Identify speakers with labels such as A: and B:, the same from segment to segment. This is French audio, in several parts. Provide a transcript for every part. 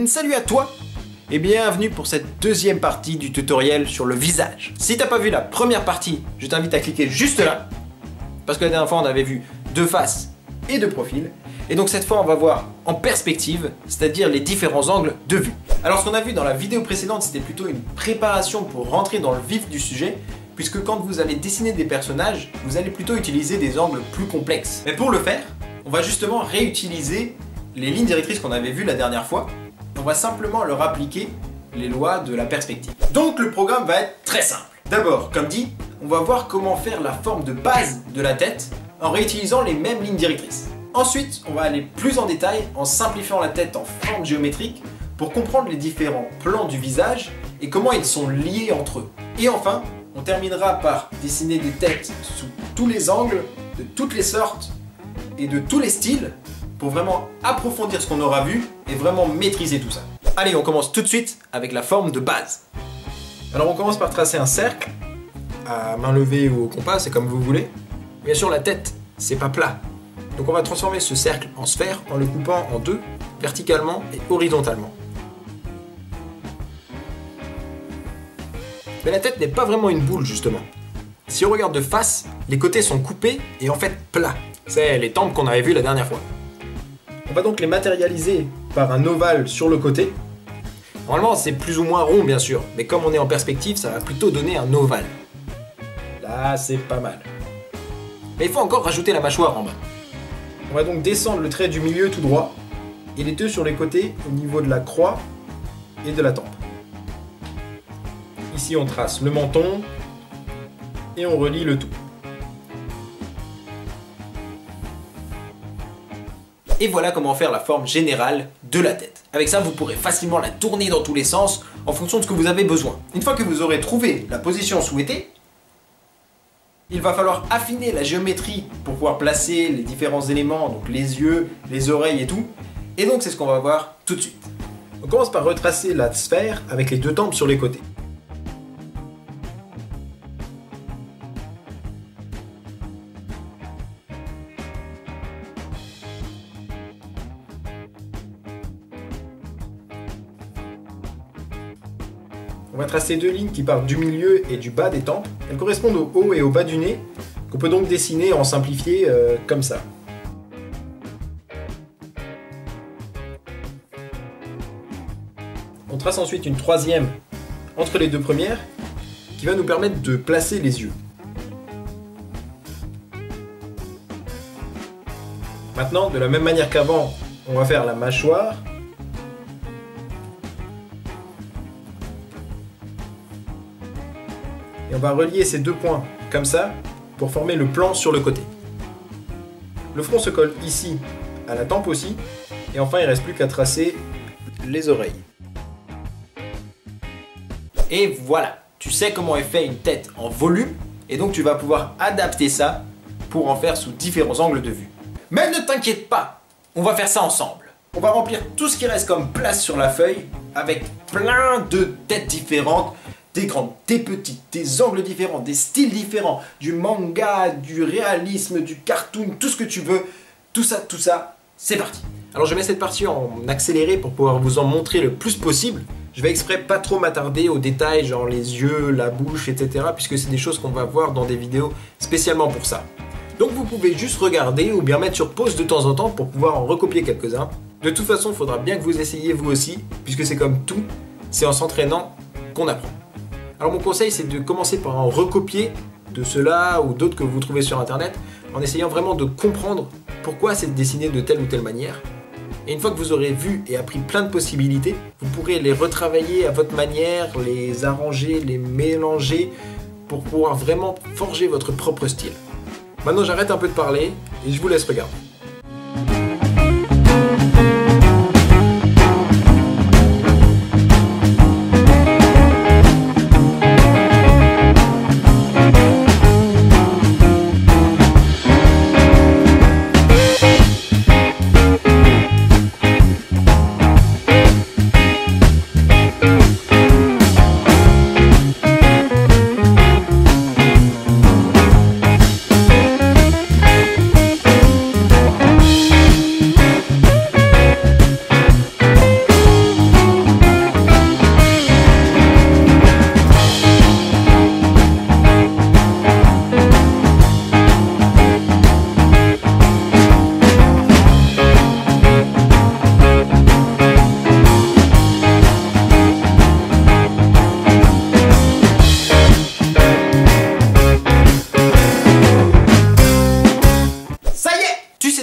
A: Salut à toi et bienvenue pour cette deuxième partie du tutoriel sur le visage. Si t'as pas vu la première partie, je t'invite à cliquer juste là, parce que la dernière fois on avait vu deux faces et deux profils, et donc cette fois on va voir en perspective, c'est-à-dire les différents angles de vue. Alors ce qu'on a vu dans la vidéo précédente, c'était plutôt une préparation pour rentrer dans le vif du sujet, puisque quand vous allez dessiner des personnages, vous allez plutôt utiliser des angles plus complexes. Mais pour le faire, on va justement réutiliser les lignes directrices qu'on avait vues la dernière fois. On va simplement leur appliquer les lois de la perspective. Donc le programme va être très simple. D'abord, comme dit, on va voir comment faire la forme de base de la tête en réutilisant les mêmes lignes directrices. Ensuite, on va aller plus en détail en simplifiant la tête en forme géométrique pour comprendre les différents plans du visage et comment ils sont liés entre eux. Et enfin, on terminera par dessiner des têtes sous tous les angles, de toutes les sortes et de tous les styles pour vraiment approfondir ce qu'on aura vu et vraiment maîtriser tout ça. Allez, on commence tout de suite avec la forme de base. Alors on commence par tracer un cercle, à main levée ou au compas, c'est comme vous voulez. Bien sûr la tête, c'est pas plat. Donc on va transformer ce cercle en sphère en le coupant en deux, verticalement et horizontalement. Mais la tête n'est pas vraiment une boule justement. Si on regarde de face, les côtés sont coupés et en fait plats. C'est les tempes qu'on avait vues la dernière fois. On va donc les matérialiser par un ovale sur le côté. Normalement c'est plus ou moins rond bien sûr, mais comme on est en perspective, ça va plutôt donner un ovale. Là c'est pas mal. Mais il faut encore rajouter la mâchoire en bas. On va donc descendre le trait du milieu tout droit, et les deux sur les côtés au niveau de la croix et de la tempe. Ici on trace le menton, et on relie le tout. Et voilà comment faire la forme générale de la tête. Avec ça, vous pourrez facilement la tourner dans tous les sens en fonction de ce que vous avez besoin. Une fois que vous aurez trouvé la position souhaitée, il va falloir affiner la géométrie pour pouvoir placer les différents éléments, donc les yeux, les oreilles et tout. Et donc c'est ce qu'on va voir tout de suite. On commence par retracer la sphère avec les deux tempes sur les côtés. On va tracer deux lignes qui partent du milieu et du bas des tempes. Elles correspondent au haut et au bas du nez, qu'on peut donc dessiner en simplifié comme ça. On trace ensuite une troisième entre les deux premières, qui va nous permettre de placer les yeux. Maintenant, de la même manière qu'avant, on va faire la mâchoire. Et on va relier ces deux points, comme ça, pour former le plan sur le côté. Le front se colle ici, à la tempe aussi, et enfin il ne reste plus qu'à tracer les oreilles. Et voilà, tu sais comment est fait une tête en volume, et donc tu vas pouvoir adapter ça pour en faire sous différents angles de vue. Mais ne t'inquiète pas, on va faire ça ensemble. On va remplir tout ce qui reste comme place sur la feuille, avec plein de têtes différentes, des grandes, des petites, des angles différents, des styles différents, du manga, du réalisme, du cartoon, tout ce que tu veux, tout ça, c'est parti. Alors je mets cette partie en accéléré pour pouvoir vous en montrer le plus possible. Je vais exprès pas trop m'attarder aux détails, genre les yeux, la bouche, etc. puisque c'est des choses qu'on va voir dans des vidéos spécialement pour ça. Donc vous pouvez juste regarder ou bien mettre sur pause de temps en temps pour pouvoir en recopier quelques-uns. De toute façon, il faudra bien que vous essayiez vous aussi, puisque c'est comme tout, c'est en s'entraînant qu'on apprend. Alors mon conseil, c'est de commencer par en recopier de ceux-là ou d'autres que vous trouvez sur internet, en essayant vraiment de comprendre pourquoi c'est dessiné de telle ou telle manière. Et une fois que vous aurez vu et appris plein de possibilités, vous pourrez les retravailler à votre manière, les arranger, les mélanger, pour pouvoir vraiment forger votre propre style. Maintenant j'arrête un peu de parler et je vous laisse regarder.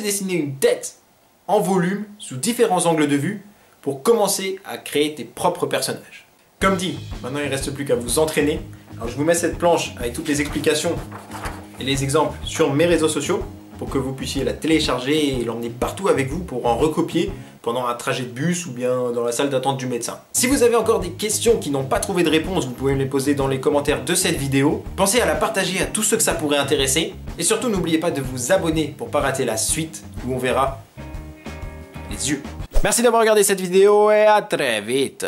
A: se dessiner une tête en volume sous différents angles de vue pour commencer à créer tes propres personnages. Comme dit, maintenant il ne reste plus qu'à vous entraîner. Alors je vous mets cette planche avec toutes les explications et les exemples sur mes réseaux sociaux pour que vous puissiez la télécharger et l'emmener partout avec vous pour en recopier pendant un trajet de bus ou bien dans la salle d'attente du médecin. Si vous avez encore des questions qui n'ont pas trouvé de réponse, vous pouvez me les poser dans les commentaires de cette vidéo. Pensez à la partager à tous ceux que ça pourrait intéresser. Et surtout, n'oubliez pas de vous abonner pour pas rater la suite où on verra les yeux. Merci d'avoir regardé cette vidéo et à très vite.